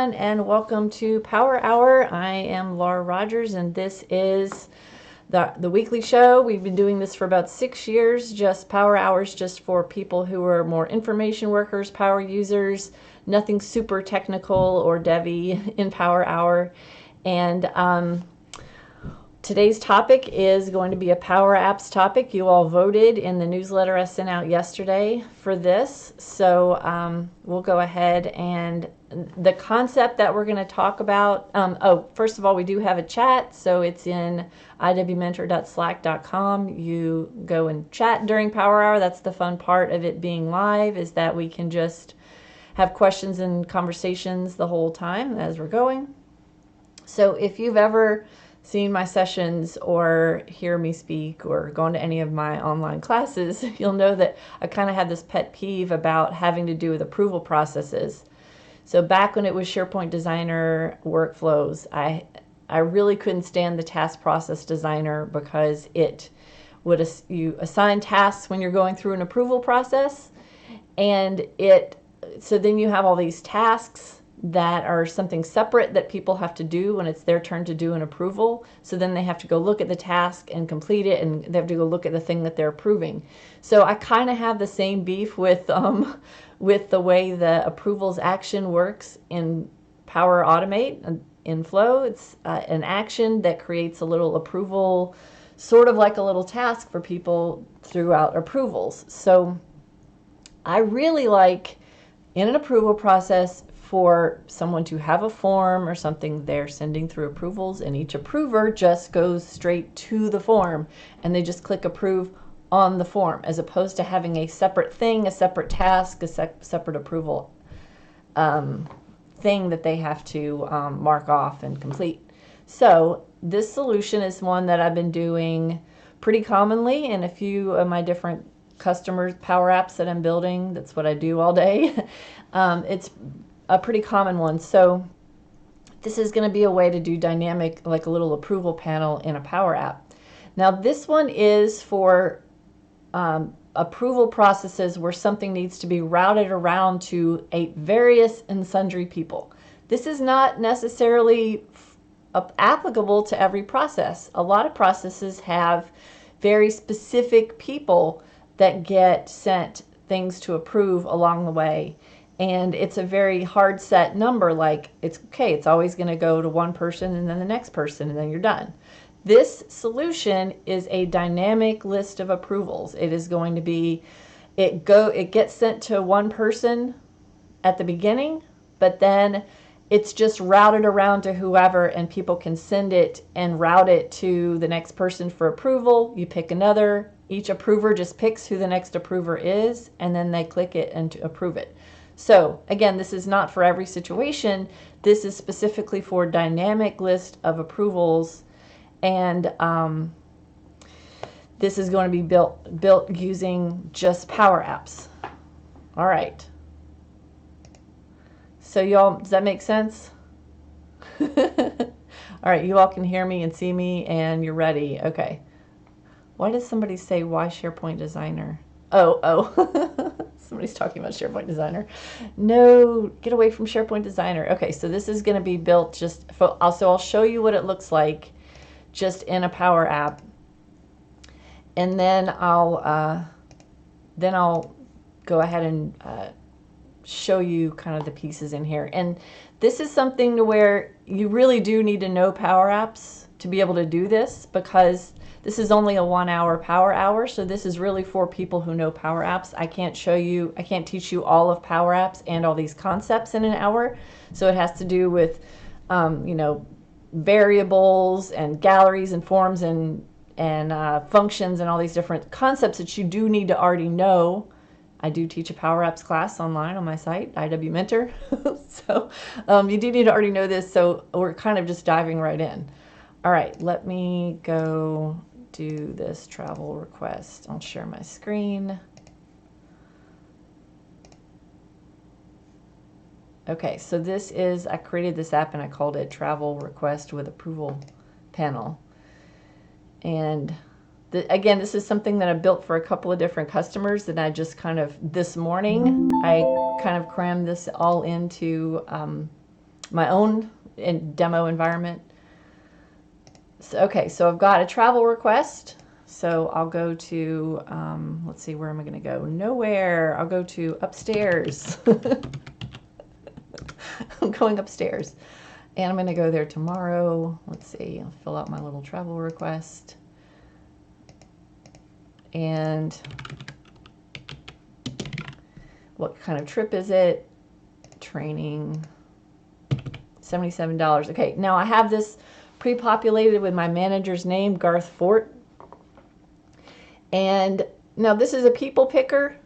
everyone, and welcome to Power Hour. I am Laura Rogers, and this is the weekly show. We've been doing this for about 6 years, just Power Hours, just for people who are more information workers, power users, nothing super technical or devy in Power Hour. And today's topic is going to be a PowerApps topic. You all voted in the newsletter I sent out yesterday for this. So we'll go ahead, and the concept that we're going to talk about, first of all, we do have a chat. So it's in iwmentor.slack.com. You go and chat during Power Hour. That's the fun part of it being live, is that we can just have questions and conversations the whole time as we're going. So if you've ever seen my sessions or hear me speak or gone to any of my online classes, you'll know that I kind of had this pet peeve about having to do with approval processes. So back when it was SharePoint Designer workflows, I really couldn't stand the task process designer, because it would you assign tasks when you're going through an approval process, and so then you have all these tasks that are something separate that people have to do when it's their turn to do an approval. So then they have to go look at the task and complete it, and they have to go look at the thing that they're approving. So I kind of have the same beef with the way the approvals action works in Power Automate in Flow. It's an action that creates a little approval, sort of like a little task for people throughout approvals. So I really like, in an approval process, for someone to have a form or something they're sending through approvals, and each approver just goes straight to the form and they just click approve on the form, as opposed to having a separate thing, a separate task, a separate approval thing that they have to mark off and complete. So this solution is one that I've been doing pretty commonly in a few of my different customers' Power Apps that I'm building. That's what I do all day. It's a pretty common one. So this is going to be a way to do dynamic, like a little approval panel in a Power App. Now this one is for approval processes where something needs to be routed around to various and sundry people. This is not necessarily applicable to every process. A lot of processes have very specific people that get sent things to approve along the way. And it's a very hard set number, like it's always going to go to one person and then the next person, and then you're done. This solution is a dynamic list of approvals. It is going to be, it gets sent to one person at the beginning, but then it's just routed around to whoever, and people can send it and route it to the next person for approval. You pick another, each approver just picks who the next approver is, and then they click it and to approve it. So again, this is not for every situation. This is specifically for dynamic list of approvals, and this is going to be built using just Power Apps. All right. So y'all, does that make sense? All right, you all can hear me and see me, and you're ready. Okay. Why does somebody say, why SharePoint Designer? Oh. Somebody's talking about SharePoint Designer. No, get away from SharePoint Designer. Okay, so this is going to be built just for, so I'll show you what it looks like just in a Power App, and then I'll go ahead and show you kind of the pieces in here. And this is something to where you really do need to know Power Apps to be able to do this, because this is only a 1 hour Power Hour, so this is really for people who know Power Apps. I can't teach you all of Power Apps and all these concepts in an hour. So it has to do with, variables and galleries and forms and functions and all these different concepts that you do need to already know. I do teach a Power Apps class online on my site, iwmentor. So you do need to already know this. So we're kind of just diving right in. All right, let me go do this travel request. I'll share my screen. Okay, so this is, I created this app and I called it Travel Request with Approval Panel. And again, this is something that I built for a couple of different customers that I just kind of, this morning, I kind of crammed this all into my own demo environment. So, okay, so I've got a travel request. So I'll go to, let's see, where am I going to go? Nowhere. I'll go to upstairs. I'm going upstairs. And I'm going to go there tomorrow. Let's see, I'll fill out my little travel request. And what kind of trip is it? Training, $77. Okay, now I have this pre-populated with my manager's name, Garth Fort. And now this is a people picker.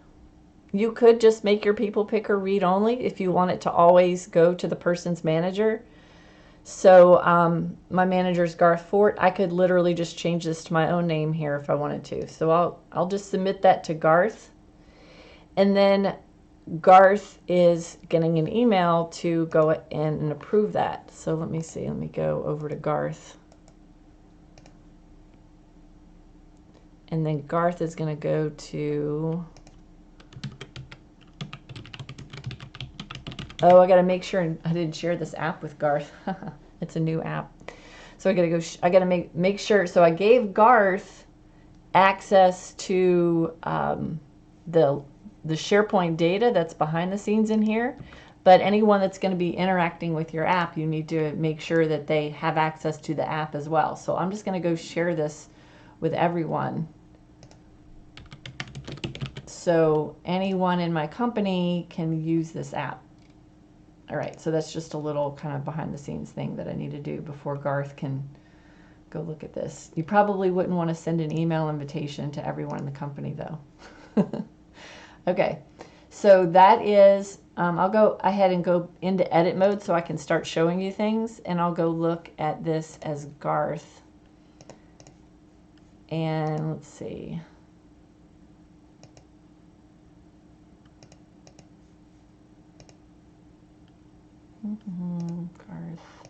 You could just make your people picker read only if you want it to always go to the person's manager. So my manager's Garth Fort. I could literally just change this to my own name here if I wanted to. So I'll just submit that to Garth. And then Garth is getting an email to go in and approve that. So let me see. Let me go over to Garth. And then Garth is going to go to... Oh, I got to make sure I didn't share this app with Garth. It's a new app. So I got to go, I got to make sure. So I gave Garth access to the SharePoint data that's behind the scenes in here. But anyone that's going to be interacting with your app, you need to make sure that they have access to the app as well. So I'm just going to go share this with everyone. So anyone in my company can use this app. All right, so that's just a little kind of behind the scenes thing that I need to do before Garth can go look at this. You probably wouldn't want to send an email invitation to everyone in the company though. Okay, so that is, I'll go ahead and go into edit mode so I can start showing you things, and I'll go look at this as Garth. And let's see. Garth.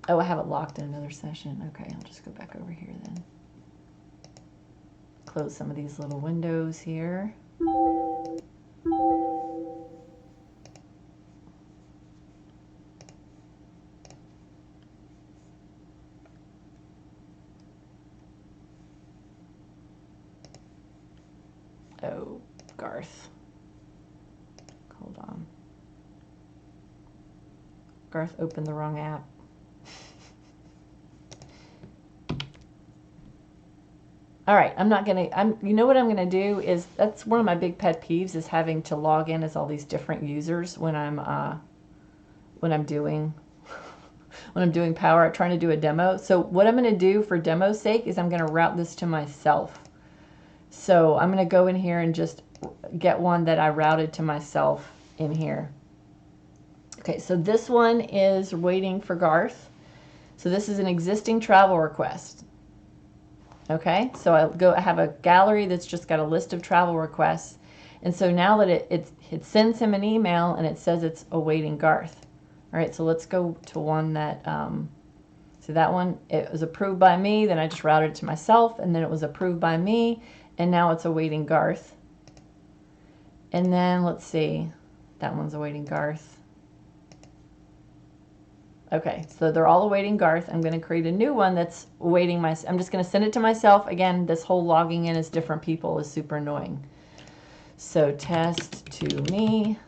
Oh, I have it locked in another session. Okay, I'll just go back over here then. Close some of these little windows here. Oh, Garth. Hold on. Garth opened the wrong app. All right, you know what I'm gonna do is, that's one of my big pet peeves, is having to log in as all these different users when I'm doing trying to do a demo. So what I'm gonna do for demo's sake is I'm gonna route this to myself. So I'm gonna go in here and just get one that I routed to myself in here. Okay, so this one is waiting for Garth. So this is an existing travel request. Okay, so I have a gallery that's just got a list of travel requests. And so now that it sends him an email and it says it's awaiting Garth. All right, so let's go to one that, so that one, it was approved by me, then I just routed it to myself, and then it was approved by me, and now it's awaiting Garth. And then let's see, that one's awaiting Garth. Okay, so they're all awaiting Garth. I'm going to create a new one that's awaiting I'm just going to send it to myself. Again, this whole logging in as different people is super annoying. So test to me,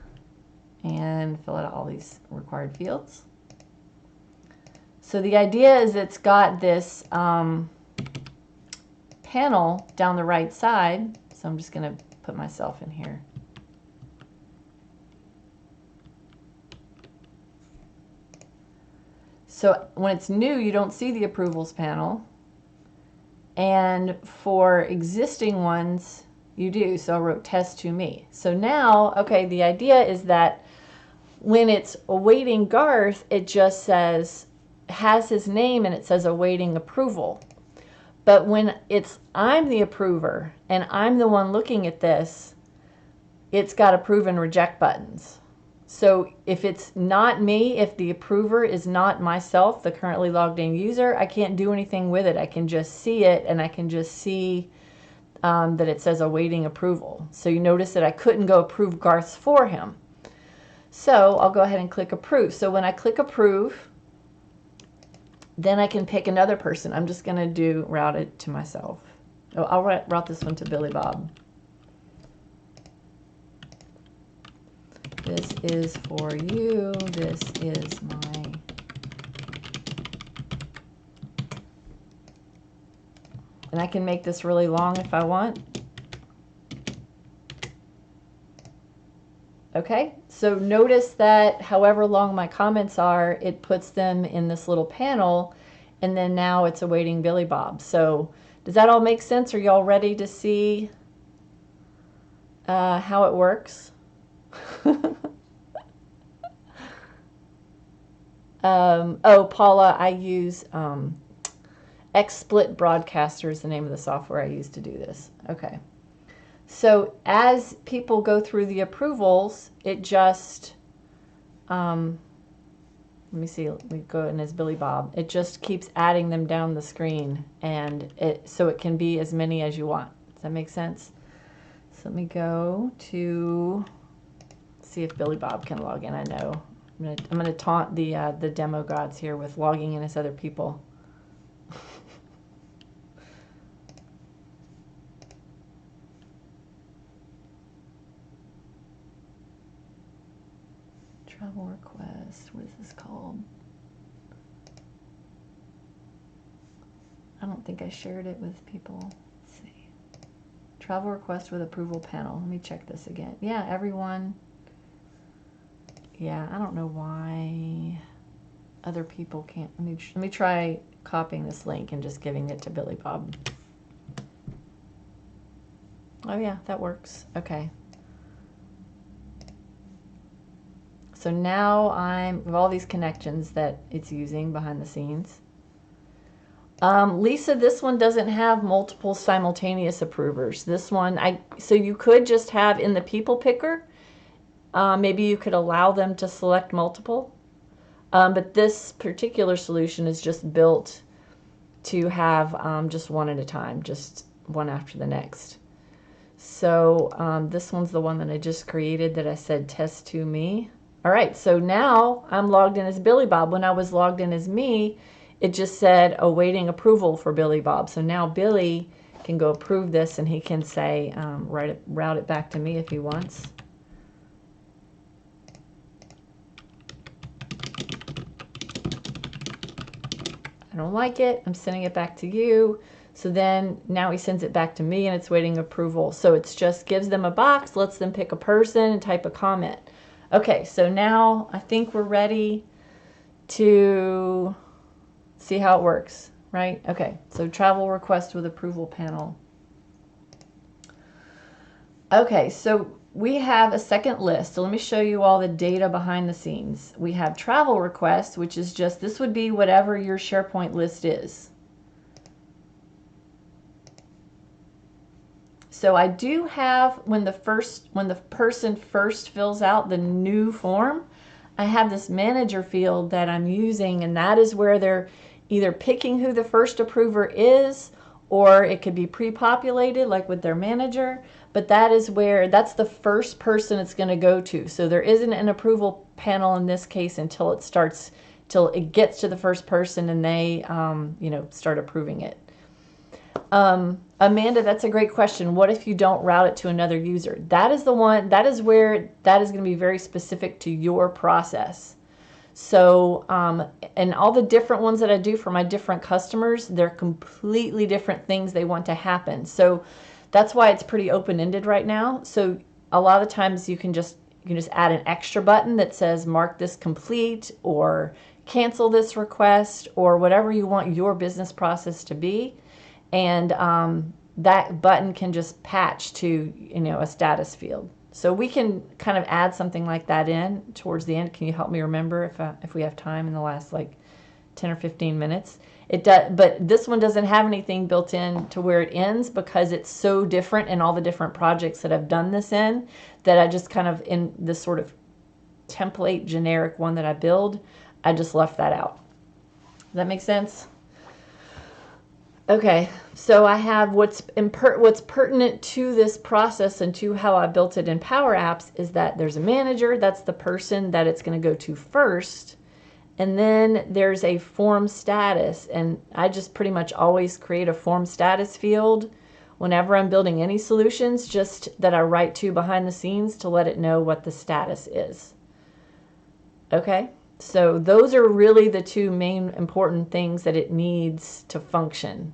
and fill out all these required fields. So the idea is it's got this panel down the right side. So I'm just going to put myself in here. So when it's new, you don't see the approvals panel. And for existing ones, you do. So I wrote test to me. So now, okay, the idea is that when it's awaiting Garth, it just says, has his name, and it says awaiting approval. But when I'm the approver and I'm the one looking at this, it's got approve and reject buttons. So if it's not me, if the approver is not myself, the currently logged in user, I can't do anything with it. I can just see it, and I can just see that it says awaiting approval. So you notice that I couldn't go approve Garth's for him. So I'll go ahead and click approve. So when I click approve, then I can pick another person. I'm just going to route it to myself. Oh, I'll route this one to Billy Bob. This is for you. This is my... And I can make this really long if I want. Okay, so notice that however long my comments are, it puts them in this little panel, and then now it's awaiting Billy Bob. So does that all make sense? Are y'all ready to see how it works? Oh, Paula, I use XSplit Broadcaster is the name of the software I use to do this. Okay. So as people go through the approvals, it just, let me see, we go in as Billy Bob. It just keeps adding them down the screen, and so it can be as many as you want. Does that make sense? So let me go to see if Billy Bob can log in. I know I'm gonna taunt the demo gods here with logging in as other people. Travel request, what is this called? I don't think I shared it with people. Let's see. Travel request with approval panel. Let me check this again. Yeah, everyone. Yeah, I don't know why other people can't. Let me try copying this link and just giving it to Billy Bob. Oh yeah, that works. Okay. So now I'm with all these connections that it's using behind the scenes. Lisa, this one doesn't have multiple simultaneous approvers. This one, so you could just have in the people picker, maybe you could allow them to select multiple. But this particular solution is just built to have just one at a time, just one after the next. So this one's the one that I just created that I said test to me. All right, so now I'm logged in as Billy Bob. When I was logged in as me, it just said awaiting approval for Billy Bob. So now Billy can go approve this, and he can say, route it back to me if he wants. I don't like it. I'm sending it back to you. So then now he sends it back to me, and it's waiting approval. So it's just gives them a box, lets them pick a person, and type a comment. Okay, so now I think we're ready to see how it works, right? Okay, so travel request with approval panel. Okay, so we have a second list. So let me show you all the data behind the scenes. We have travel request, which is just, this would be whatever your SharePoint list is. So I do have, when the person first fills out the new form, I have this manager field that I'm using, and that is where they're either picking who the first approver is, or it could be pre-populated like with their manager, but that is where, that's the first person it's going to go to. So there isn't an approval panel in this case until it gets to the first person and they start approving it. Amanda, that's a great question. What if you don't route it to another user? That is the one, that is where that is going to be very specific to your process. So, and all the different ones that I do for my different customers, they're completely different things they want to happen. So that's why it's pretty open-ended right now. So a lot of times you can just add an extra button that says mark this complete or cancel this request or whatever you want your business process to be. And that button can just patch to, a status field. So we can kind of add something like that in towards the end. Can you help me remember if we have time in the last like 10 or 15 minutes? It does, but this one doesn't have anything built in to where it ends because it's so different in all the different projects that I've done this in, that I just kind of, in this sort of template generic one that I build, I just left that out. Does that make sense? Okay, so I have what's pertinent to this process and to how I built it in PowerApps is that there's a manager, that's the person that it's going to go to first. And then there's a form status, and I just pretty much always create a form status field whenever I'm building any solutions, just that I write to behind the scenes to let it know what the status is. Okay, so those are really the two main important things that it needs to function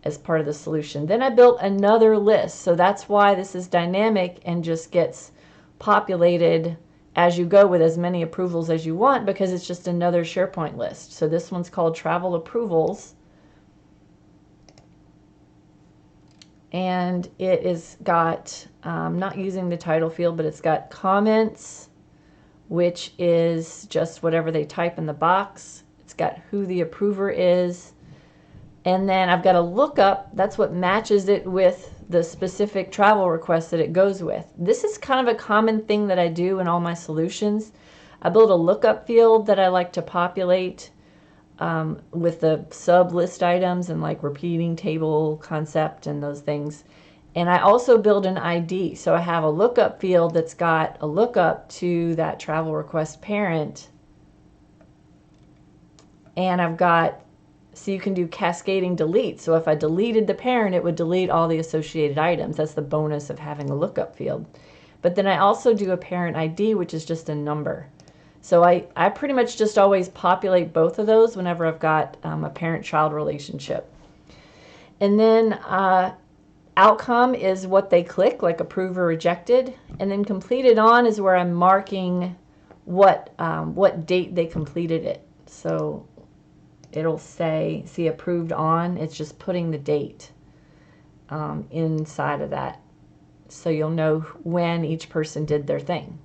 as part of the solution. Then I built another list, so that's why this is dynamic and just gets populated as you go with as many approvals as you want, because it's just another SharePoint list. So this one's called travel approvals, and it is got, not using the title field, but it's got comments, which is just whatever they type in the box. It's got who the approver is, and then I've got a lookup. That's what matches it with the specific travel request that it goes with. This is kind of a common thing that I do in all my solutions. I build a lookup field that I like to populate with the sub list items and like repeating table concept and those things. And I also build an ID. So I have a lookup field that's got a lookup to that travel request parent. And I've got, so you can do cascading delete. So if I deleted the parent, it would delete all the associated items. That's the bonus of having a lookup field. But then I also do a parent ID, which is just a number. So I pretty much just always populate both of those whenever I've got a parent-child relationship. And then outcome is what they click, like approve or rejected. And then completed on is where I'm marking what date they completed it. So it'll say, see, approved on. It's just putting the date inside of that, so you'll know when each person did their thing.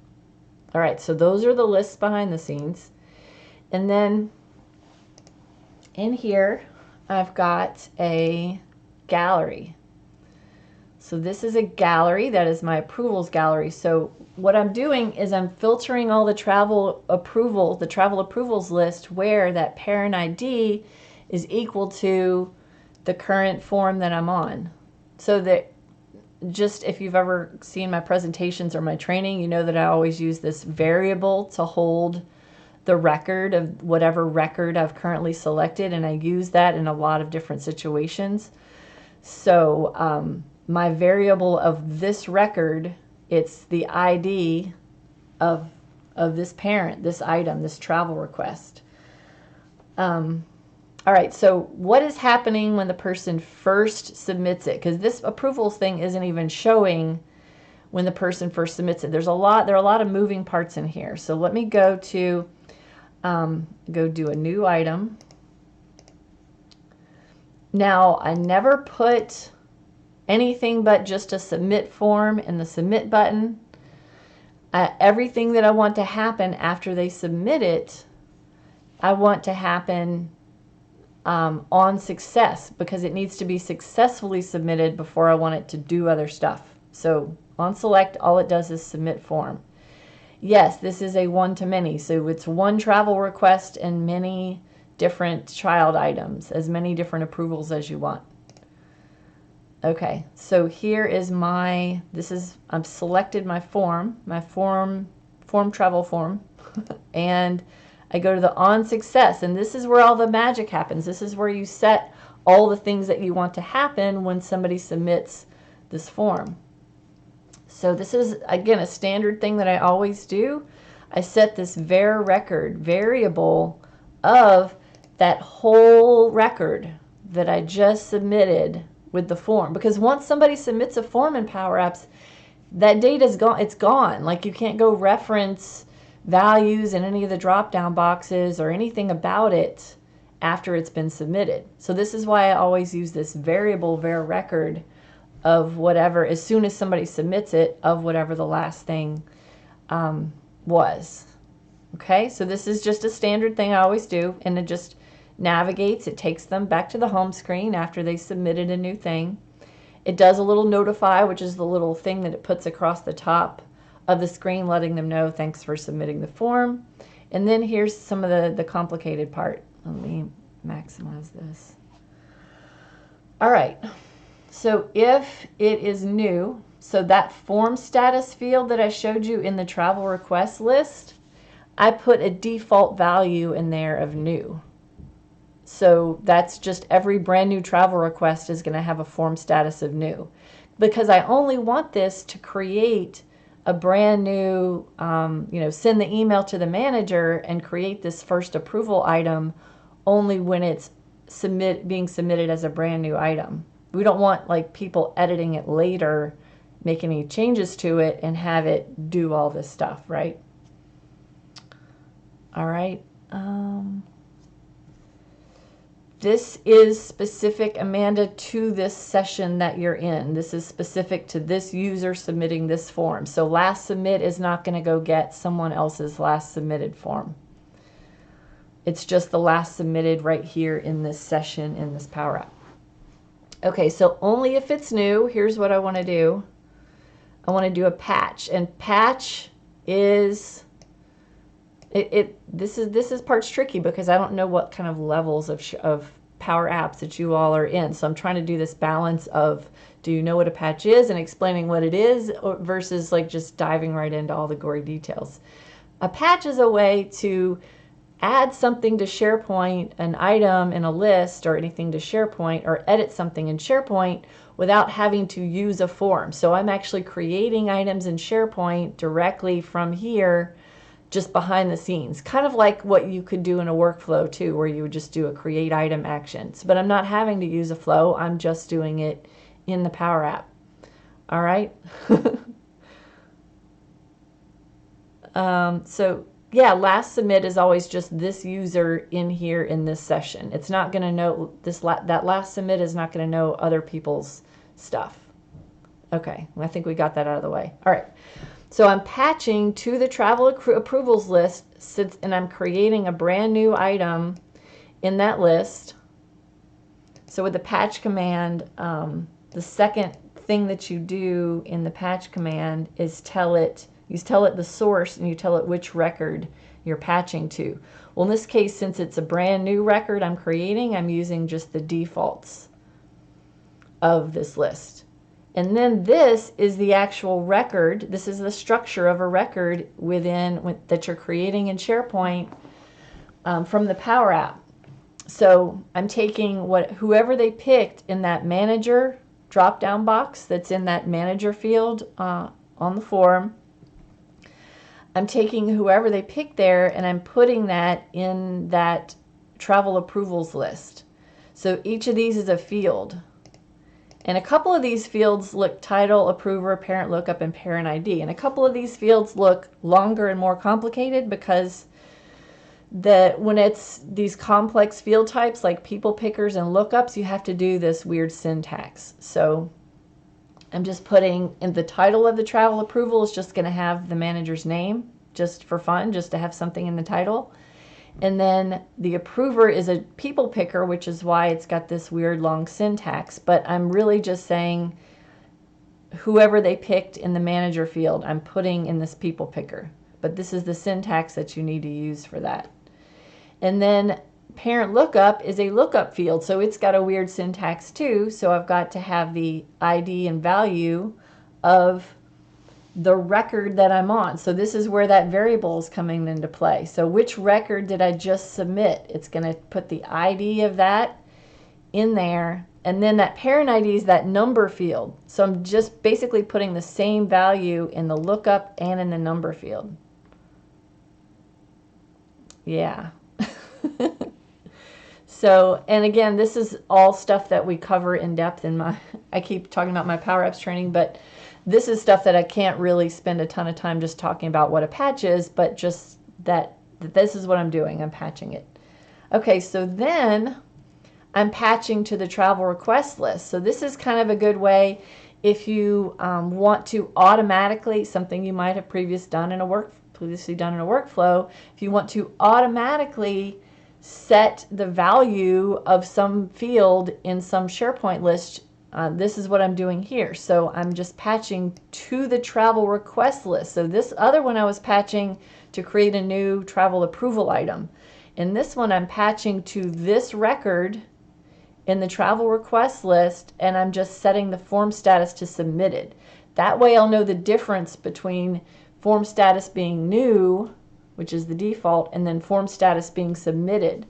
All right, so those are the lists behind the scenes. And then in here, I've got a gallery. So this is a gallery. That is my approvals gallery. So what I'm doing is I'm filtering all the travel approvals list where that parent ID is equal to the current form that I'm on. So that, just if you've ever seen my presentations or my training, you know that I always use this variable to hold the record of whatever record I've currently selected, and I use that in a lot of different situations. So my variable of this record, it's the ID of this parent, this item, this travel request. All right, so what is happening when the person first submits it? Because this approvals thing isn't even showing when the person first submits it. There are a lot of moving parts in here. So let me go to go do a new item. Now I never put anything but just a submit form in the submit button. Everything that I want to happen after they submit it, I want to happen on success, because it needs to be successfully submitted before I want it to do other stuff. So on select, all it does is submit form. Yes, this is a one-to-many, so it's one travel request and many different child items, as many different approvals as you want. Okay, so here is my, I've selected my form travel form, and I go to the on success, and this is where all the magic happens. This is where you set all the things that you want to happen when somebody submits this form. So this is, again, a standard thing that I always do. I set this var record variable of that whole record that I just submitted with the form, because once somebody submits a form in PowerApps, that data is gone. It's gone. Like, you can't go reference values in any of the drop-down boxes or anything about it after it's been submitted. So this is why I always use this variable var record of whatever, as soon as somebody submits it, of whatever the last thing was. Okay, so this is just a standard thing I always do, and it just navigates, it takes them back to the home screen after they submitted a new thing. It does a little notify, which is the little thing that it puts across the top of the screen letting them know thanks for submitting the form. And then here's some of the complicated part. Let me maximize this. All right, so if it is new, so that form status field that I showed you in the travel request list, I put a default value in there of new. So that's just every brand new travel request is going to have a form status of new, because I only want this to create a brand new, send the email to the manager and create this first approval item only when it's being submitted as a brand new item. We don't want like people editing it later, make any changes to it and have it do all this stuff, right? All right. This is specific, Amanda, to this session that you're in. This is specific to this user submitting this form. So last submit is not going to go get someone else's last submitted form. It's just the last submitted right here in this session in this Power App. Okay, so only if it's new, here's what I want to do. I want to do a patch, and patch is this is part's tricky because I don't know what kind of levels of Power Apps that you all are in. So I'm trying to do this balance of, do you know what a patch is and explaining what it is versus like just diving right into all the gory details. A patch is a way to add something to SharePoint, an item in a list or anything to SharePoint, or edit something in SharePoint without having to use a form. So I'm actually creating items in SharePoint directly from here, just behind the scenes, kind of like what you could do in a workflow too, where you would just do a create item actions. But I'm not having to use a flow, I'm just doing it in the Power App. All right. So yeah, last submit is always just this user in here in this session. It's not going to know that last submit is not going to know other people's stuff. Okay, I think we got that out of the way. All right. So I'm patching to the travel approvals list, and I'm creating a brand new item in that list. So with the patch command, the second thing that you do in the patch command is you tell it the source and you tell it which record you're patching to. Well, in this case, since it's a brand new record I'm creating, I'm using just the defaults of this list. And then this is the actual record. This is the structure of a record that you're creating in SharePoint from the Power App. So I'm taking whoever they picked in that manager drop-down box that's in that manager field on the form. I'm taking whoever they picked there and I'm putting that in that travel approvals list. So each of these is a field. And a couple of these fields look title, approver, parent lookup, and parent ID. And a couple of these fields look longer and more complicated because when it's these complex field types like people pickers and lookups, you have to do this weird syntax. So I'm just putting in the title of the travel approval is just going to have the manager's name just for fun, just to have something in the title. And then the approver is a people picker, which is why it's got this weird long syntax. But I'm really just saying whoever they picked in the manager field, I'm putting in this people picker. But this is the syntax that you need to use for that. And then parent lookup is a lookup field. So it's got a weird syntax too. So I've got to have the ID and value of the record that I'm on. So this is where that variable is coming into play. So which record did I just submit? It's going to put the ID of that in there. And then that parent ID is that number field. So I'm just basically putting the same value in the lookup and in the number field. Yeah. So, and again, this is all stuff that we cover in depth in I keep talking about my PowerApps training, but this is stuff that I can't really spend a ton of time just talking about what a patch is, but just that this is what I'm doing. I'm patching it. Okay, so then I'm patching to the travel request list. So this is kind of a good way if you want to automatically, something you might have previously done in a workflow, if you want to automatically set the value of some field in some SharePoint list, this is what I'm doing here. So I'm just patching to the travel request list. So this other one I was patching to create a new travel approval item. In this one I'm patching to this record in the travel request list, and I'm just setting the form status to submitted. That way I'll know the difference between form status being new, which is the default, and then form status being submitted.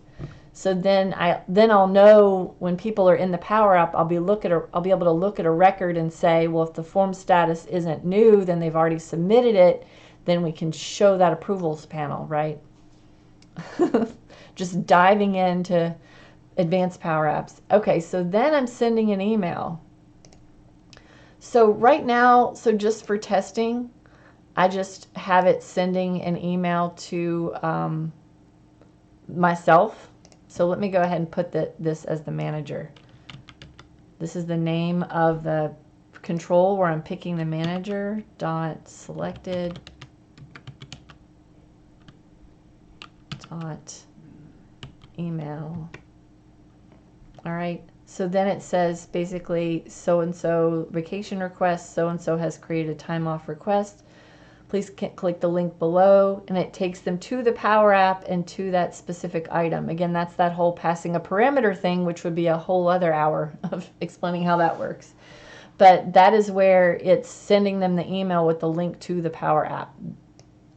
So then I'll know when people are in the Power App, I'll be able to look at a record and say, well, if the form status isn't new, then they've already submitted it, then we can show that approvals panel, right? Just diving into advanced Power Apps. Okay, so then I'm sending an email. So right now, so just for testing, I just have it sending an email to myself. So let me go ahead and put this as the manager. This is the name of the control where I'm picking the manager, dot selected, dot email. All right, so then it says basically so-and-so vacation request, so-and-so has created a time off request. Please click the link below, and it takes them to the Power App and to that specific item. Again, that's that whole passing a parameter thing, which would be a whole other hour of explaining how that works. But that is where it's sending them the email with the link to the Power App.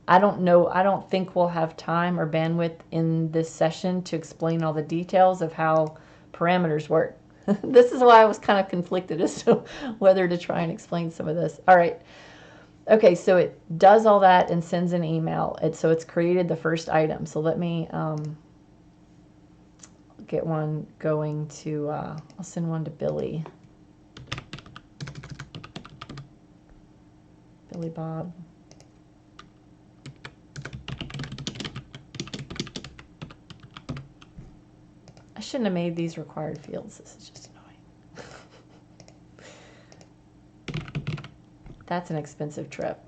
I don't think we'll have time or bandwidth in this session to explain all the details of how parameters work. This is why I was kind of conflicted as to whether to try and explain some of this. All right. Okay, so it does all that and sends an email. So it's created the first item. So let me get one going to, I'll send one to Billy. Billy Bob. I shouldn't have made these required fields. This is just annoying. That's an expensive trip.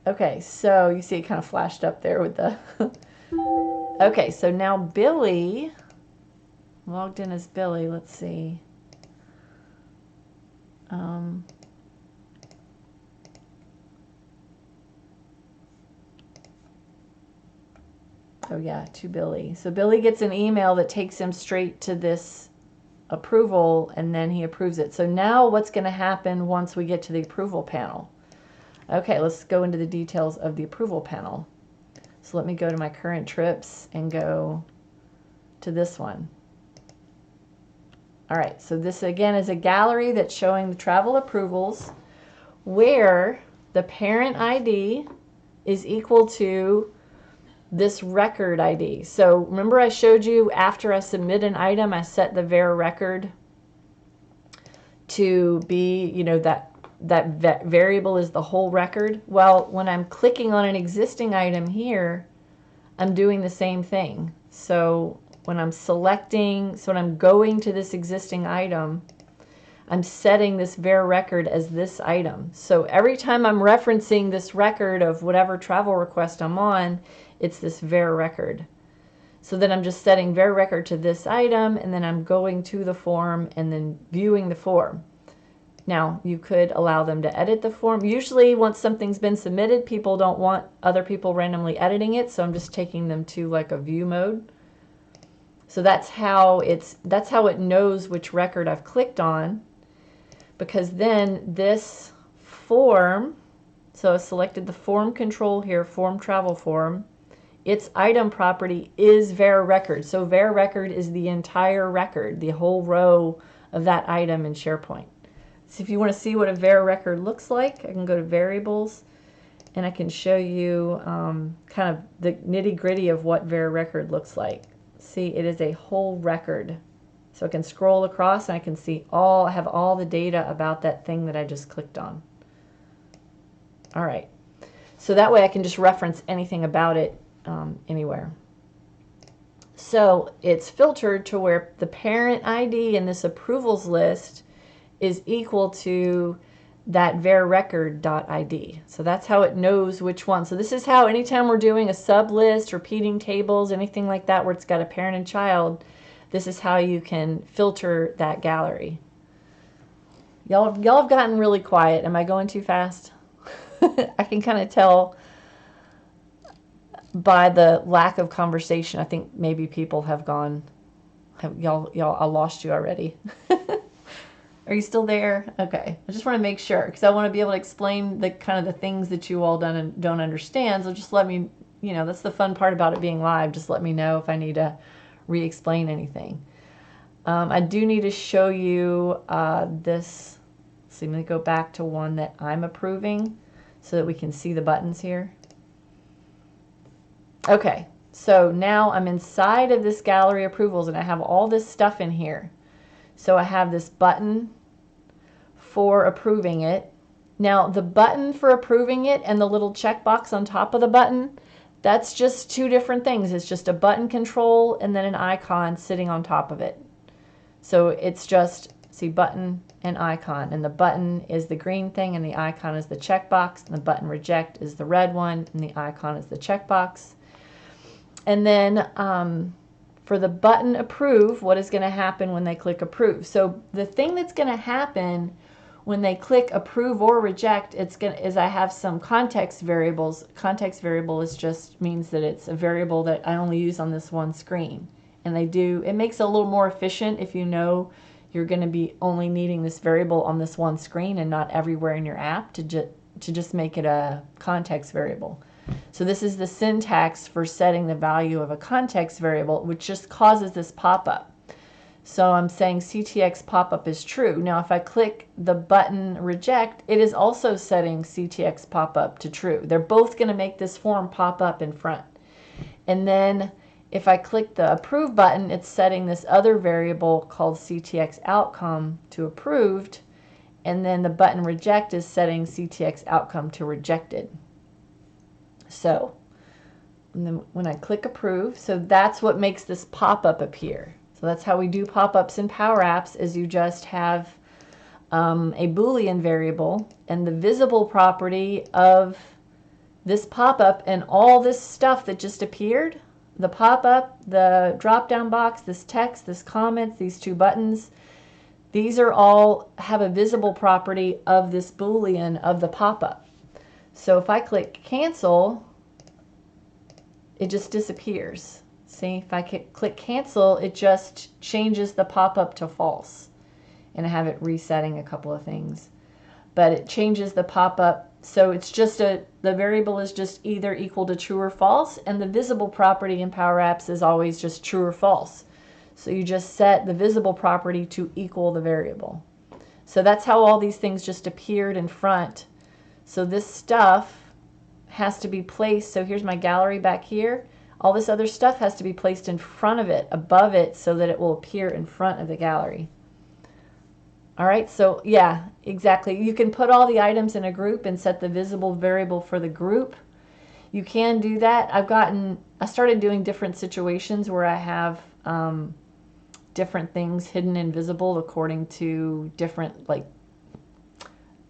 Okay, so you see it kind of flashed up there with the... Okay, so now Billy, logged in as Billy, let's see. Oh yeah, to Billy. So Billy gets an email that takes him straight to this approval, and then he approves it. So now what's going to happen once we get to the approval panel? Okay, let's go into the details of the approval panel. So let me go to my current trips and go to this one. All right, so this again is a gallery that's showing the travel approvals where the parent ID is equal to this record ID. So remember I showed you after I submit an item, I set the var record to be, you know, that variable is the whole record. Well, when I'm clicking on an existing item here, I'm doing the same thing. So when I'm selecting, so when I'm going to this existing item, I'm setting this var record as this item. So every time I'm referencing this record of whatever travel request I'm on, it's this var record. So then I'm just setting var record to this item, and then I'm going to the form and then viewing the form. Now, you could allow them to edit the form. Usually, once something's been submitted, people don't want other people randomly editing it, so I'm just taking them to like a view mode. So that's how it knows which record I've clicked on, because then this form, so I selected the form control here, form travel form, its item property is var record. So var record is the entire record, the whole row of that item in SharePoint. So if you want to see what a var record looks like, I can go to variables and I can show you kind of the nitty-gritty of what var record looks like. See, it is a whole record. So I can scroll across and I can see have all the data about that thing that I just clicked on. All right. So that way I can just reference anything about it anywhere. So it's filtered to where the parent ID in this approvals list is equal to that var record.id. So that's how it knows which one. So this is how anytime we're doing a sub list, repeating tables, anything like that where it's got a parent and child, this is how you can filter that gallery. Y'all have gotten really quiet. Am I going too fast? I can kind of tell by the lack of conversation. I think maybe people have gone, y'all, I lost you already. Are you still there? Okay. I just want to make sure because I want to be able to explain the kind of the things that you all don't understand. So just let me, that's the fun part about it being live. Just let me know if I need to re-explain anything. I do need to show you this. So I'm going to go back to one that I'm approving so that we can see the buttons here. Okay. So now I'm inside of this gallery approvals and I have all this stuff in here. So I have this button for approving it. Now the button for approving it and the little checkbox on top of the button, that's just two different things. It's just a button control and then an icon sitting on top of it. So it's just, see, button and icon, and the button is the green thing and the icon is the checkbox, and the button reject is the red one and the icon is the checkbox. And then for the button approve, what is going to happen when they click approve? So the thing that's going to happen when they click approve or reject, is I have some context variables. Context variable means that it's a variable that I only use on this one screen. And it makes it a little more efficient if you know you're going to be only needing this variable on this one screen and not everywhere in your app to just make it a context variable. So this is the syntax for setting the value of a context variable, which just causes this pop-up. So I'm saying CTX pop-up is true. Now if I click the button reject, it is also setting CTX pop-up to true. They're both going to make this form pop up in front. And then if I click the approve button, it's setting this other variable called CTX outcome to approved. And then the button reject is setting CTX outcome to rejected. So and then when I click approve, so that's what makes this pop-up appear. So that's how we do pop-ups in PowerApps, is you just have a Boolean variable and the visible property of this pop-up and all this stuff that just appeared, the pop-up, the drop-down box, this text, this comments, these two buttons, these are all have a visible property of this Boolean of the pop-up. So if I click cancel, it just disappears. See, if I click cancel, it just changes the pop-up to false. And I have it resetting a couple of things. But it changes the pop-up, so it's just the variable is just either equal to true or false, and the visible property in PowerApps is always just true or false. So you just set the visible property to equal the variable. So that's how all these things just appeared in front. So this stuff has to be placed, so here's my gallery back here. All this other stuff has to be placed in front of it, above it, so that it will appear in front of the gallery. All right, so yeah, exactly. You can put all the items in a group and set the visible variable for the group. You can do that. I started doing different situations where I have different things hidden and visible according to different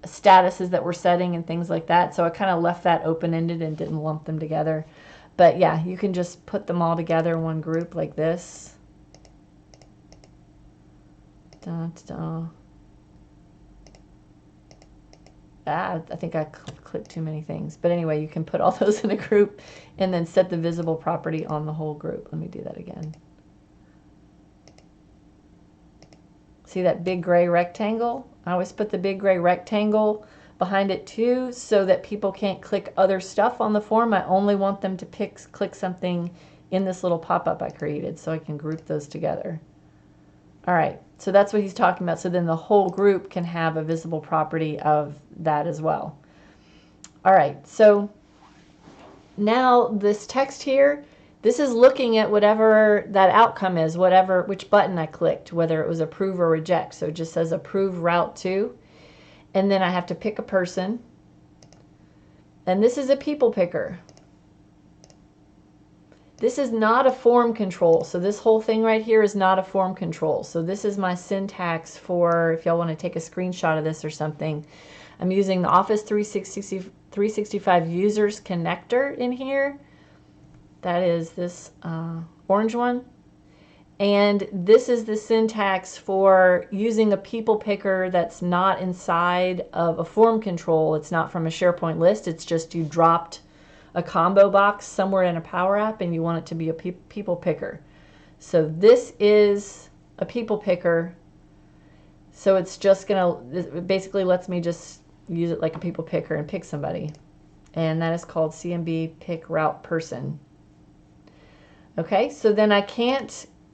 statuses that we're setting and things like that. So I kind of left that open-ended and didn't lump them together. But yeah, you can just put them all together in one group like this. I think I clicked too many things. But anyway, you can put all those in a group and then set the visible property on the whole group. Let me do that again. See that big gray rectangle? I always put the big gray rectangle behind it too, so that people can't click other stuff on the form. I only want them to click something in this little pop-up I created, so I can group those together. All right, so that's what he's talking about. So then the whole group can have a visible property of that as well. All right, so now this text here, this is looking at whatever that outcome is, which button I clicked, whether it was approve or reject. So it just says approve route to. And then I have to pick a person. And this is a people picker. This is not a form control. So this whole thing right here is not a form control. So this is my syntax for, if y'all want to take a screenshot of this or something, I'm using the Office 365 users connector in here. That is this orange one. And this is the syntax for using a people picker that's not inside of a form control. It's not from a SharePoint list. It's just you dropped a combo box somewhere in a Power App and you want it to be a people picker. So this is a people picker. So it's just it basically lets me just use it like a people picker and pick somebody. And that is called CMB Pick Route Person. Okay, so then I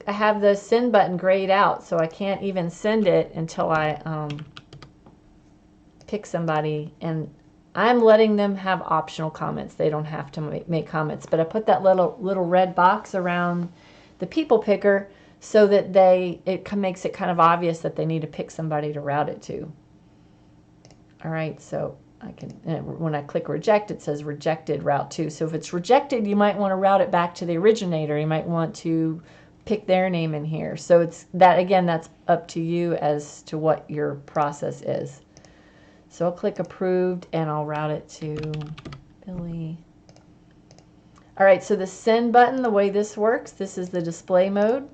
have the send button grayed out, so I can't even send it until I pick somebody, and I'm letting them have optional comments. They don't have to make comments, but I put that little red box around the people picker so that it makes it kind of obvious that they need to pick somebody to route it to. All right, so when I click reject, it says rejected route to. So if it's rejected, you might want to route it back to the originator. You might want to pick their name in here. So it's that, again, that's up to you as to what your process is. So I'll click approved and I'll route it to Billy. All right, so the send button, the way this works, this is the display mode.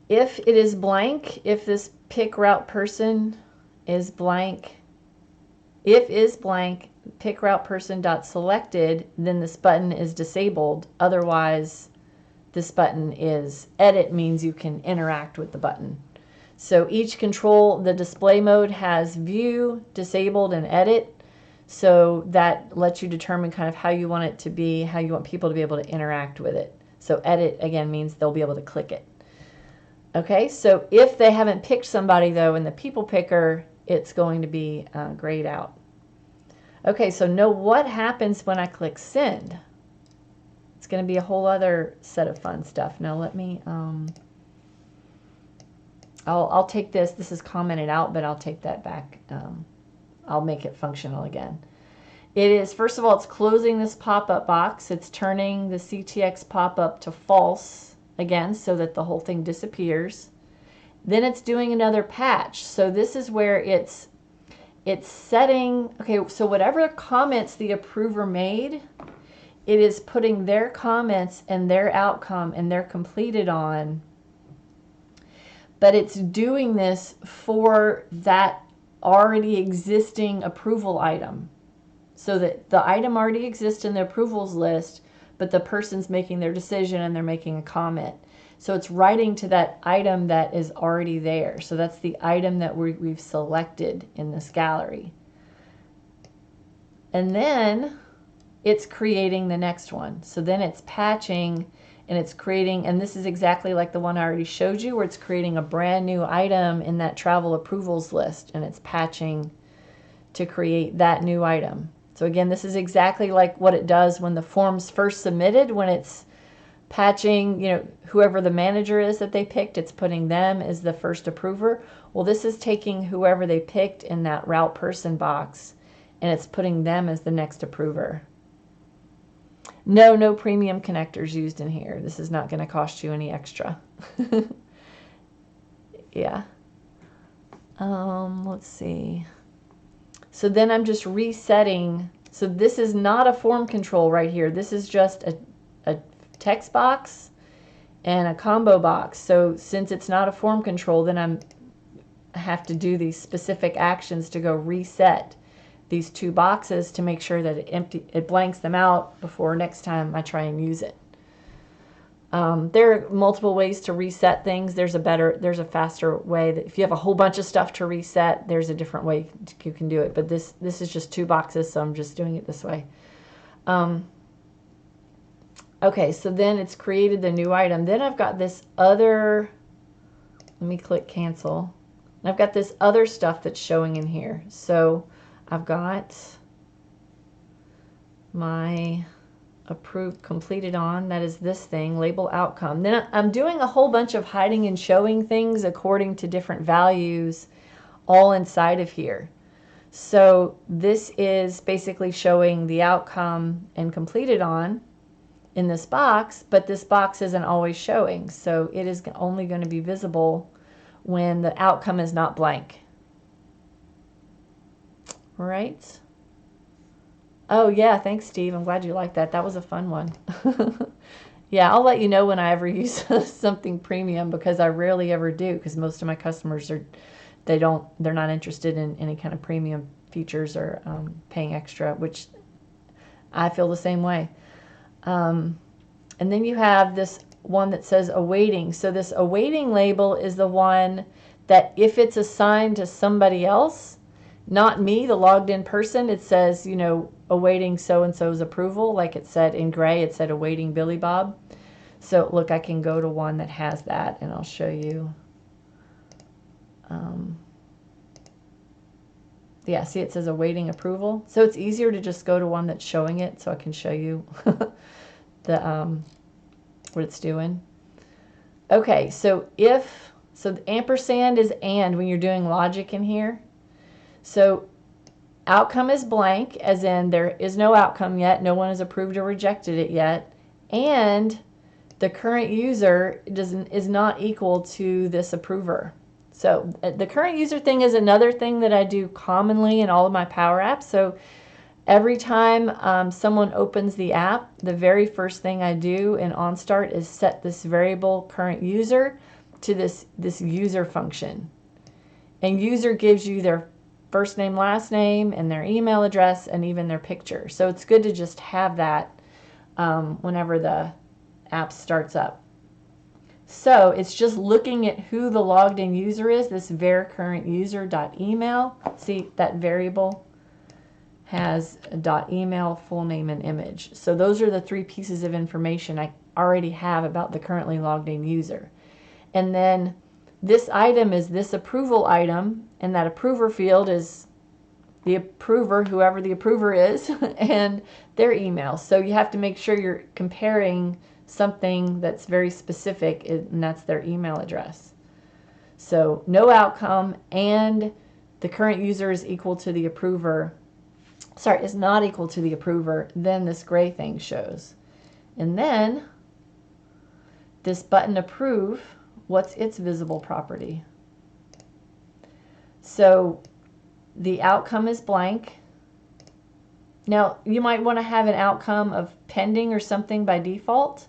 If it is blank, if this pick route person is blank, if is blank, pick route person dot selected, then this button is disabled. Otherwise, this button is edit, means you can interact with the button. So each control, the display mode has view, disabled, and edit. So that lets you determine kind of how you want it to be, how you want people to be able to interact with it. So edit, again, means they'll be able to click it. Okay, so if they haven't picked somebody, though, in the people picker, it's going to be grayed out. Okay, so know what happens when I click send. It's going to be a whole other set of fun stuff. Now let me, I'll take this. This is commented out, but I'll take that back. I'll make it functional again. It is, first of all, it's closing this pop-up box. It's turning the CTX pop-up to false again so that the whole thing disappears. Then it's doing another patch. So this is where it's setting, okay, so whatever comments the approver made, it is putting their comments and their outcome and their completed on, but it's doing this for that already existing approval item. So that the item already exists in the approvals list, but the person's making their decision and they're making a comment. So it's writing to that item that is already there. So that's the item that we've selected in this gallery. And then it's creating the next one. So then it's patching and it's creating, and this is exactly like the one I already showed you, where it's creating a brand new item in that travel approvals list, and it's patching to create that new item. So again, this is exactly like what it does when the form's first submitted, when it's patching, you know, whoever the manager is that they picked, it's putting them as the first approver. Well, this is taking whoever they picked in that route person box, and it's putting them as the next approver. No premium connectors used in here. This is not going to cost you any extra. Yeah. Let's see. So then I'm just resetting. So this is not a form control right here. This is just a text box and a combo box. So since it's not a form control, then I have to do these specific actions to go reset these two boxes to make sure that it blanks them out before next time I try and use it. There are multiple ways to reset things. There's a faster way that if you have a whole bunch of stuff to reset, there's a different way you can do it. But this is just two boxes, so I'm just doing it this way. Okay, so then it's created the new item. Then I've got this other, let me click cancel. And I've got this other stuff that's showing in here. So I've got my approved completed on, that is this thing, label outcome. Then I'm doing a whole bunch of hiding and showing things according to different values all inside of here. So this is basically showing the outcome and completed on in this box, but this box isn't always showing. So it is only going to be visible when the outcome is not blank. Right? Oh yeah, thanks Steve. I'm glad you liked that. That was a fun one. Yeah, I'll let you know when I ever use something premium, because I rarely ever do, because most of my customers they're not interested in any kind of premium features or paying extra, which I feel the same way. And then you have this one that says awaiting. So this awaiting label is the one that if it's assigned to somebody else, not me, the logged in person, it says, you know, awaiting so-and-so's approval. Like it said in gray, it said awaiting Billy Bob. So look, I can go to one that has that and I'll show you. Yeah, see it says awaiting approval. So it's easier to just go to one that's showing it so I can show you the what it's doing. Okay, so the ampersand is and when you're doing logic in here. So outcome is blank, as in there is no outcome yet. No one has approved or rejected it yet. And the current user is not equal to this approver. So the current user thing is another thing that I do commonly in all of my Power Apps. So every time someone opens the app, the very first thing I do in OnStart is set this variable current user to this user function. And user gives you their first name, last name, and their email address, and even their picture. So it's good to just have that whenever the app starts up. So it's just looking at who the logged in user is, this var current user.email. See that variable has a .email, full name, and image. So those are the three pieces of information I already have about the currently logged in user. And then this item is this approval item, and that approver field is the approver, whoever the approver is, and their email. So you have to make sure you're comparing something that's very specific, and that's their email address. So no outcome, and the current user is equal to the approver. Sorry, is not equal to the approver, then this gray thing shows. And then this button approve, what's its visible property? So the outcome is blank. Now you might want to have an outcome of pending or something by default.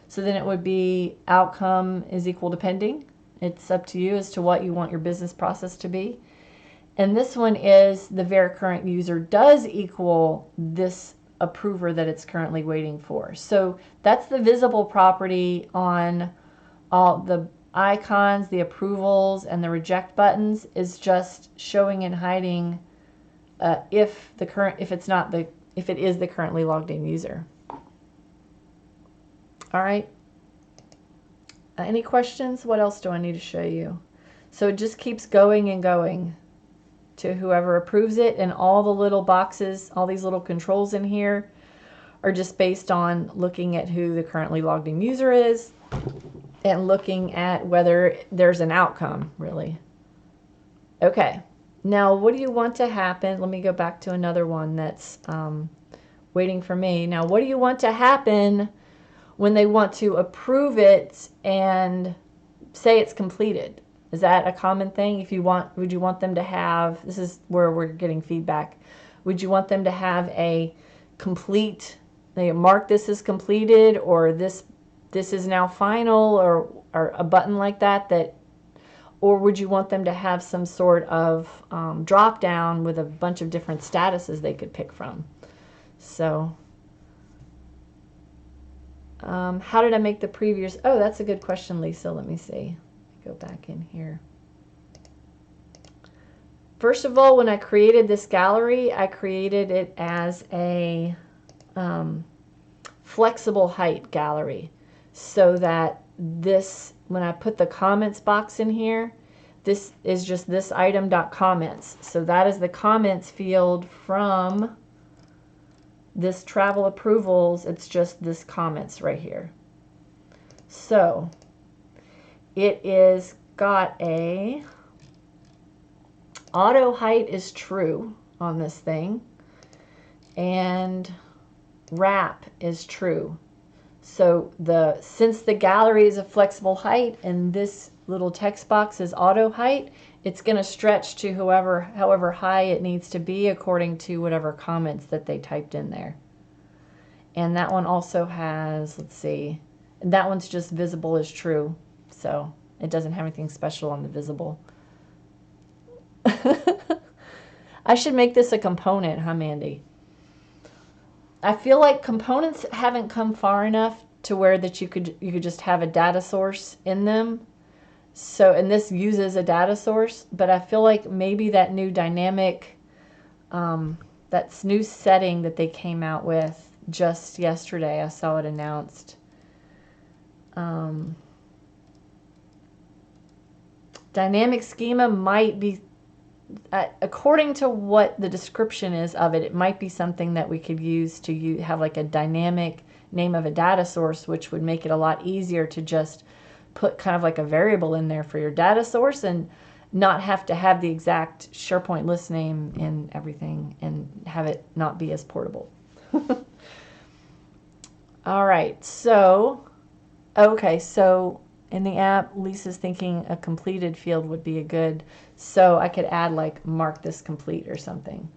So then it would be outcome is equal to pending. It's up to you as to what you want your business process to be. And this one is the var current user does equal this approver that it's currently waiting for. So that's the visible property on all the icons, the approvals, and the reject buttons, is just showing and hiding if it is the currently logged in user. All right. Any questions? What else do I need to show you? So it just keeps going and going to whoever approves it, and all the little boxes, all these little controls in here are just based on looking at who the currently logged in user is and looking at whether there's an outcome, really. Okay, now what do you want to happen? Let me go back to another one that's waiting for me. Now, what do you want to happen when they want to approve it and say it's completed? Is that a common thing? Would you want them to have, this is where we're getting feedback, would you want them to have a complete, they mark this as completed, or this is now final, or a button like that, or would you want them to have some sort of drop down with a bunch of different statuses they could pick from? So how did I make the previous? Oh, that's a good question, Lisa. Let me see. Go back in here. First of all, when I created this gallery, I created it as a flexible height gallery, so that this, when I put the comments box in here, this is just this item.comments. So that is the comments field from this travel approvals. It's just this comments right here. So it is got a auto height is true on this thing, and wrap is true. So since the gallery is a flexible height and this little text box is auto height, it's going to stretch to however high it needs to be according to whatever comments that they typed in there. And that one also has, let's see, that one's just visible as true. So it doesn't have anything special on the visible. I should make this a component, huh, Mandy? I feel like components haven't come far enough to where that you could just have a data source in them. So, and this uses a data source, but I feel like maybe that new dynamic, that new setting that they came out with just yesterday, I saw it announced. Dynamic schema might be, according to what the description is of it, it might be something that we could use to have like a dynamic name of a data source, which would make it a lot easier to just put kind of like a variable in there for your data source and not have to have the exact SharePoint list name in everything and have it not be as portable. All right, so, okay, so in the app, Lisa's thinking a completed field would be a good, so I could add like mark this complete or something.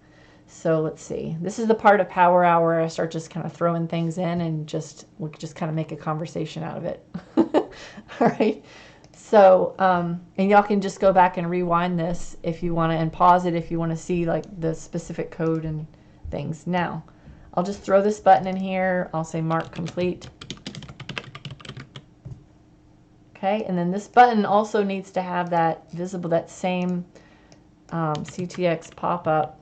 So let's see. This is the part of Power Hour where I start just kind of throwing things in and we could just kind of make a conversation out of it. All right. So, and y'all can just go back and rewind this if you want to, and pause it if you want to see like the specific code and things. Now, I'll just throw this button in here. I'll say mark complete. Okay, and then this button also needs to have that visible, that same CTX pop-up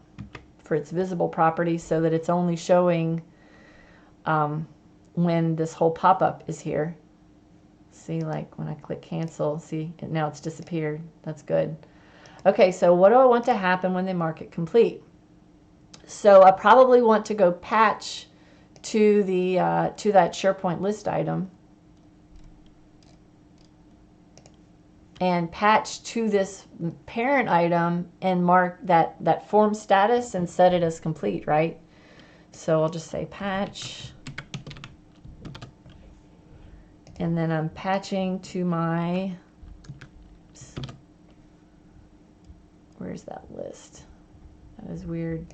for its visible property so that it's only showing when this whole pop-up is here. See, like when I click cancel, see, now it's disappeared. That's good. Okay, so what do I want to happen when they mark it complete? So I probably want to go patch to the to that SharePoint list item and patch to this parent item and mark that form status and set it as complete, right? So I'll just say patch, and then I'm patching to my, oops, where's that list? That is weird.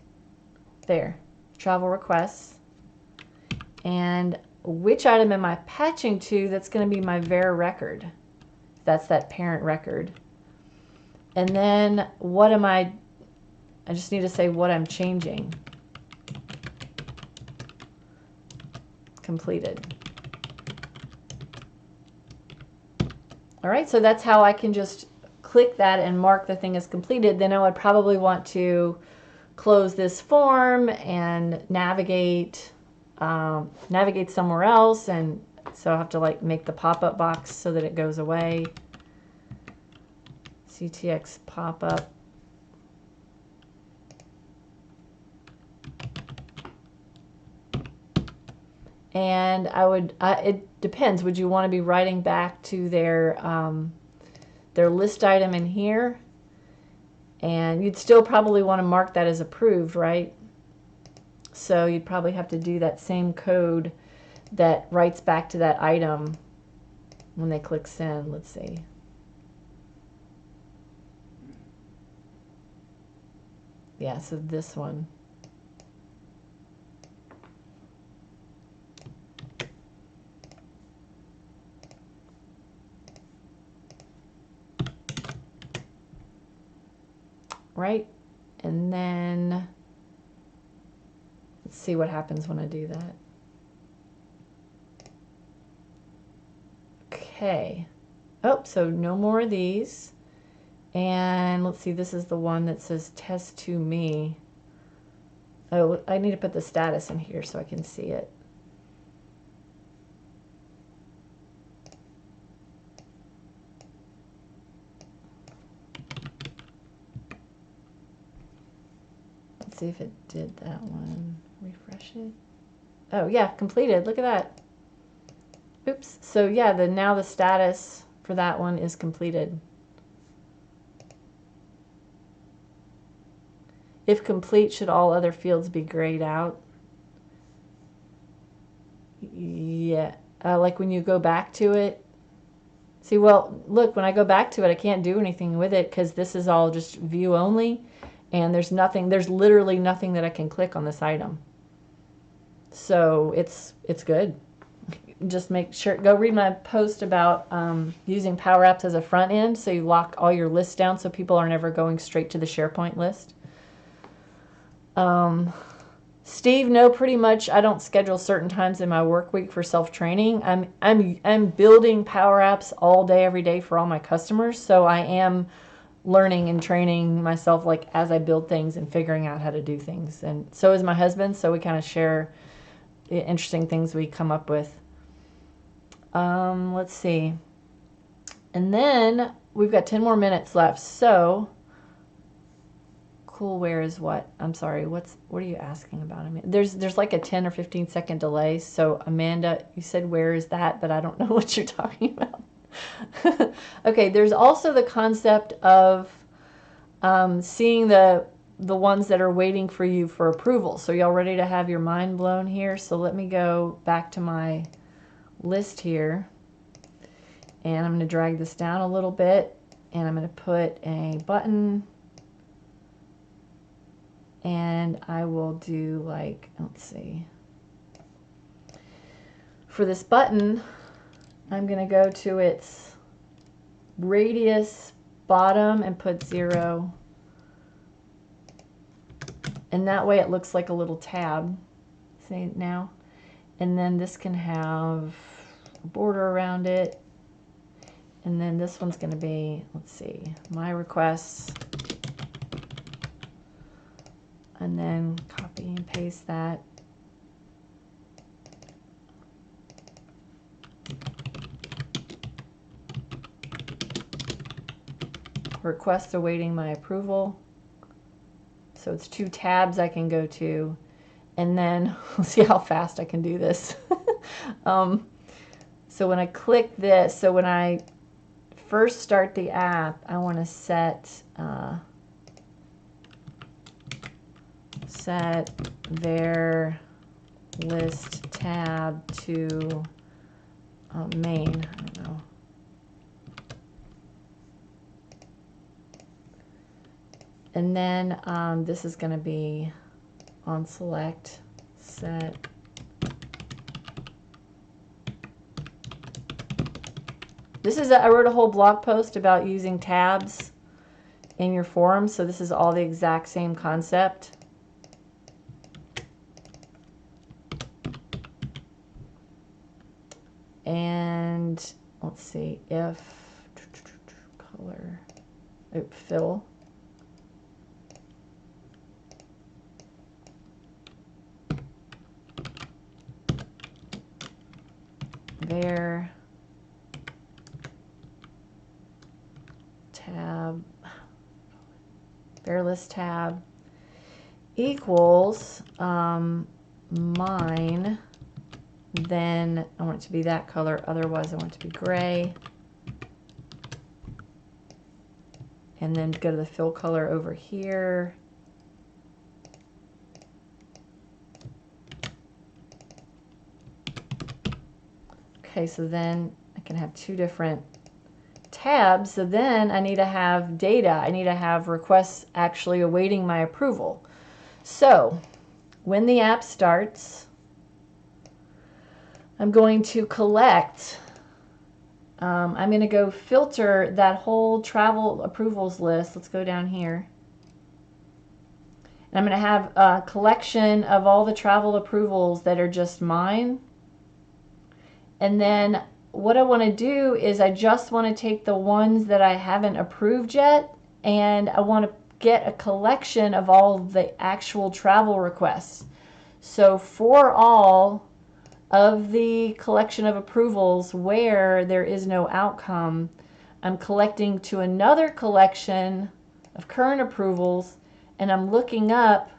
There, travel requests. And which item am I patching to? That's going to be my var record. That's that parent record. And then what am I just need to say what I'm changing. Completed. All right, so that's how I can just click that and mark the thing as completed. Then I would probably want to close this form and navigate somewhere else, and so I have to like make the pop-up box so that it goes away. CTX pop-up. And I would, it depends. Would you want to be writing back to their list item in here? And you'd still probably want to mark that as approved, right? So you'd probably have to do that same code that writes back to that item when they click send. Let's see. Yeah, so this one. Right? And then let's see what happens when I do that. Okay. Oh, so no more of these. And let's see, this is the one that says test to me. Oh, I need to put the status in here so I can see it. Let's see if it did that one. Refresh it. Oh yeah, completed. Look at that. Oops. So yeah, now the status for that one is completed. If complete, should all other fields be grayed out? Yeah, like when you go back to it. See, well, look, when I go back to it, I can't do anything with it because this is all just view only, and there's literally nothing that I can click on this item. So it's good. just make sure, go read my post about using PowerApps as a front end, so you lock all your lists down so people are never going straight to the SharePoint list. Steve, no, pretty much I don't schedule certain times in my work week for self-training. I'm building PowerApps all day, every day for all my customers, so I am learning and training myself like as I build things and figuring out how to do things. And so is my husband, so we kind of share the interesting things we come up with. Let's see. And then we've got 10 more minutes left. So cool, where is what? I'm sorry, what are you asking about? I mean, there's like a 10 or 15 second delay. So Amanda, you said where is that, but I don't know what you're talking about. Okay, there's also the concept of seeing the ones that are waiting for you for approval. So y'all ready to have your mind blown here? So let me go back to my list here, and I'm going to drag this down a little bit, and I'm going to put a button, and I will do like, let's see, for this button I'm going to go to its radius bottom and put 0, and that way it looks like a little tab. See now? And then this can have a border around it. And then this one's going to be, let's see, my requests. And then copy and paste that. Request awaiting my approval. So it's 2 tabs I can go to. And then, let's see how fast I can do this. So when I click this, so when I first start the app, I want to set their list tab to main. I don't know. And then this is going to be on select, set. This is, I wrote a whole blog post about using tabs in your forum, so this is all the exact same concept. And let's see, if color, fill. Their tab, their list tab equals mine, then I want it to be that color, otherwise I want it to be gray, and then go to the fill color over here. Okay, so then I can have 2 different tabs. So then I need to have data. I need to have requests actually awaiting my approval. So when the app starts, I'm going to collect. I'm going to go filter that whole travel approvals list. Let's go down here. And I'm going to have a collection of all the travel approvals that are just mine. And then what I want to do is I just want to take the ones that I haven't approved yet, and I want to get a collection of all the actual travel requests. So for all of the collection of approvals where there is no outcome, I'm collecting to another collection of current approvals, and I'm looking up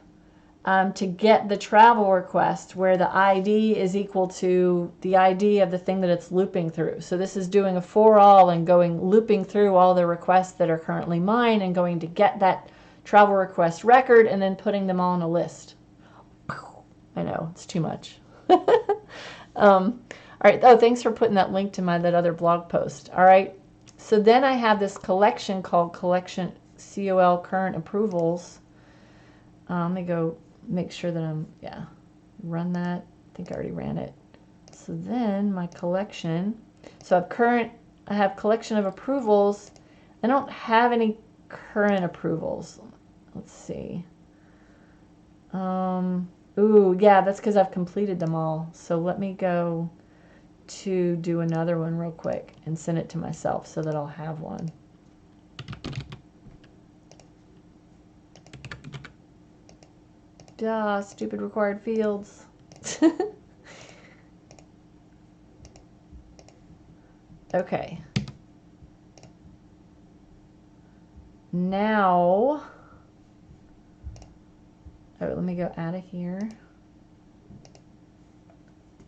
to get the travel request where the ID is equal to the ID of the thing that it's looping through. So this is doing a for all and looping through all the requests that are currently mine and going to get that travel request record and then putting them all in a list. I know, it's too much. All right, oh, thanks for putting that link to that other blog post. All right, so then I have this collection called collection COL current approvals. Let me go make sure that run that. I think I already ran it. So then my collection, so I have collection of approvals. I don't have any current approvals. Let's see. Ooh, yeah, that's because I've completed them all. So let me go to do another one real quick and send it to myself so that I'll have one. Duh, stupid required fields. Okay. Now, oh, let me go out of here.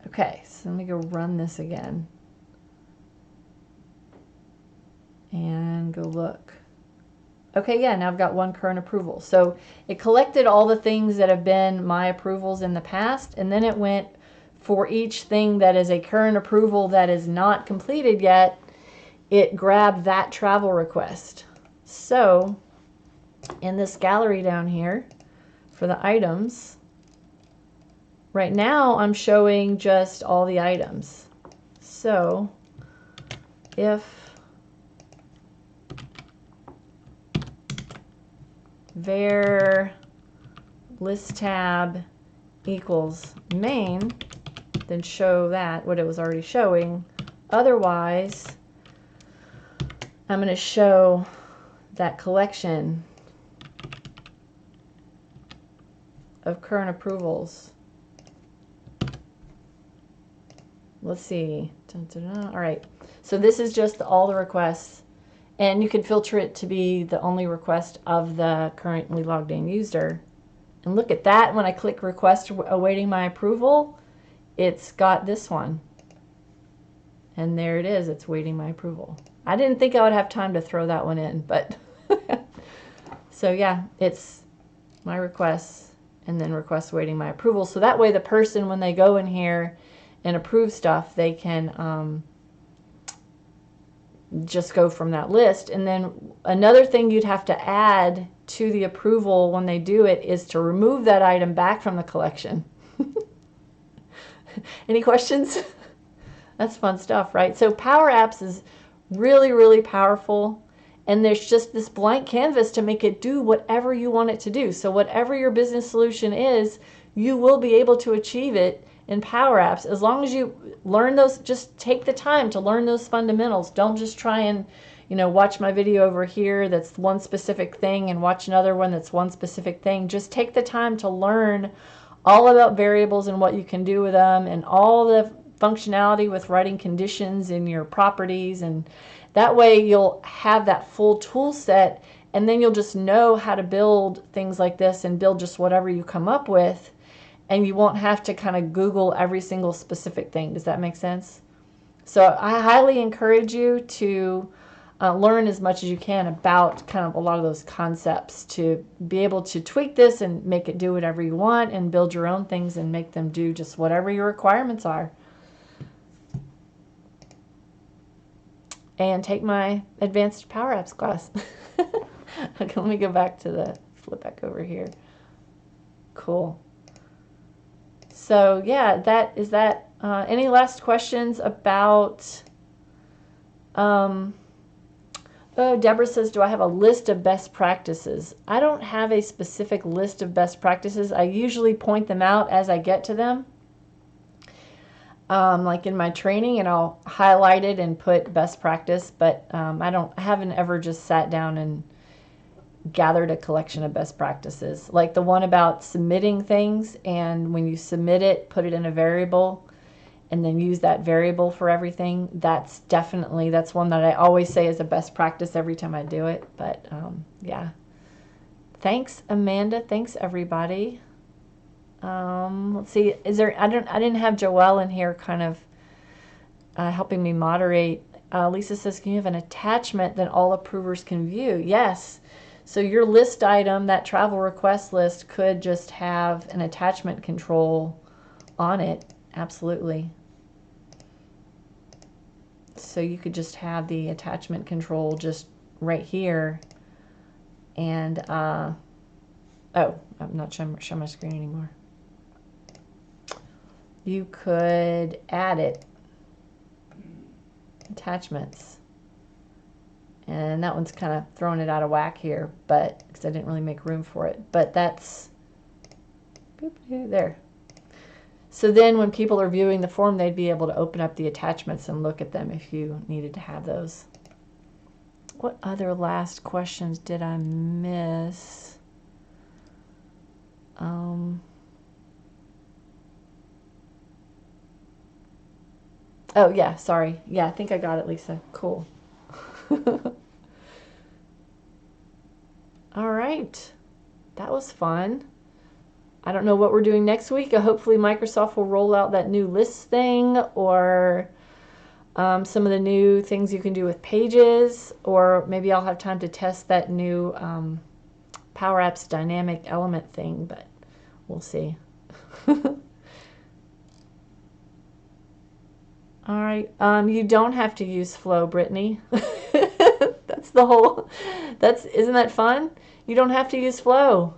Okay, so let me go run this again. And go look. Okay, yeah, now I've got one current approval. So it collected all the things that have been my approvals in the past, and then it went for each thing that is a current approval that is not completed yet, it grabbed that travel request. So in this gallery down here for the items, right now I'm showing just all the items. So if var list tab equals main, then show that, what it was already showing. Otherwise, I'm going to show that collection of current approvals. Let's see. Dun, dun, dun. All right. So this is just all the requests. And you can filter it to be the only request of the currently logged in user. And look at that. When I click request awaiting my approval, it's got this one. And there it is. It's waiting my approval. I didn't think I would have time to throw that one in, but so yeah, it's my requests and then request waiting my approval. So that way the person, when they go in here and approve stuff, they can just go from that list. And then another thing you'd have to add to the approval when they do it is to remove that item back from the collection. Any questions? That's fun stuff, right? So PowerApps is really, really powerful. And there's just this blank canvas to make it do whatever you want it to do. So whatever your business solution is, you will be able to achieve it in PowerApps as long as you learn those. Just take the time to learn those fundamentals. Don't just try and, watch my video over here that's one specific thing and watch another one that's one specific thing. Just take the time to learn all about variables and what you can do with them and all the functionality with writing conditions in your properties, and that way you'll have that full tool set, and then you'll just know how to build things like this and build just whatever you come up with, and you won't have to kind of Google every single specific thing. Does that make sense? So I highly encourage you to learn as much as you can about kind of a lot of those concepts to be able to tweak this and make it do whatever you want and build your own things and make them do just whatever your requirements are. And take my advanced PowerApps class. Okay, let me go back to the flip back over here. Cool. So yeah, that is that. Any last questions about? Oh, Deborah says, do I have a list of best practices? I don't have a specific list of best practices. I usually point them out as I get to them. Like in my training, and I'll highlight it and put best practice, but I haven't ever just sat down and gathered a collection of best practices. Like the one about submitting things, and when you submit it, put it in a variable and then use that variable for everything. That's one that I always say is a best practice every time I do it. But yeah. Thanks, Amanda. Thanks, everybody. Let's see, I didn't have Joelle in here kind of helping me moderate. Lisa says, can you have an attachment that all approvers can view? Yes. So your list item, that travel request list, could just have an attachment control on it. Absolutely. So you could just have the attachment control just right here. And, oh, I'm not showing my screen anymore. you could add it. Attachments. And that one's kind of throwing it out of whack here, but because I didn't really make room for it. But that's there. So then when people are viewing the form, they'd be able to open up the attachments and look at them if you needed to have those. What other last questions did I miss? Oh, yeah, sorry. Yeah, I think I got it, Lisa. Cool. All right. That was fun. I don't know what we're doing next week. Hopefully Microsoft will roll out that new list thing, or some of the new things you can do with pages, or maybe I'll have time to test that new PowerApps dynamic element thing, but we'll see. All right. You don't have to use Flow, Brittany. That's the whole, isn't that fun? You don't have to use Flow.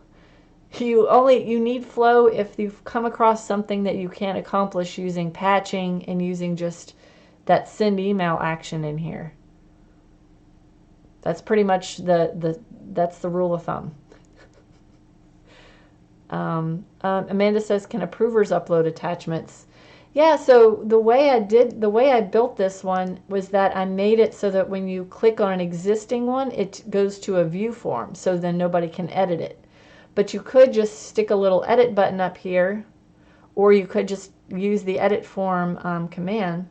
You need Flow if you've come across something that you can't accomplish using patching and using just that send email action in here. That's pretty much that's the rule of thumb. Amanda says, can approvers upload attachments? Yeah, so the way I built this one was that I made it so that when you click on an existing one, it goes to a view form, so then nobody can edit it. But you could just stick a little edit button up here, or you could just use the edit form command.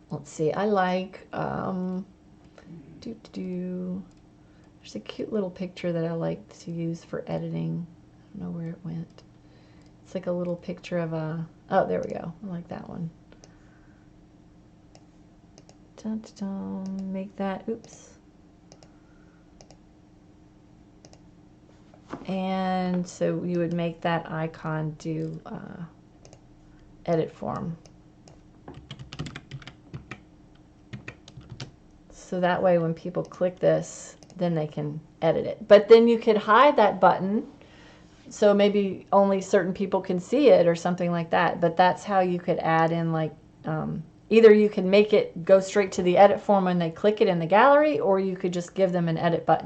Let's see, I like, there's a cute little picture that I like to use for editing. I don't know where it went. It's like a little picture of a, oh, there we go. I like that one. Dun, dun, dun. Make that, oops. And so you would make that icon do edit form. So that way when people click this, then they can edit it. But then you could hide that button, so maybe only certain people can see it or something like that. But that's how you could add in, like, either you can make it go straight to the edit form when they click it in the gallery, or you could just give them an edit button.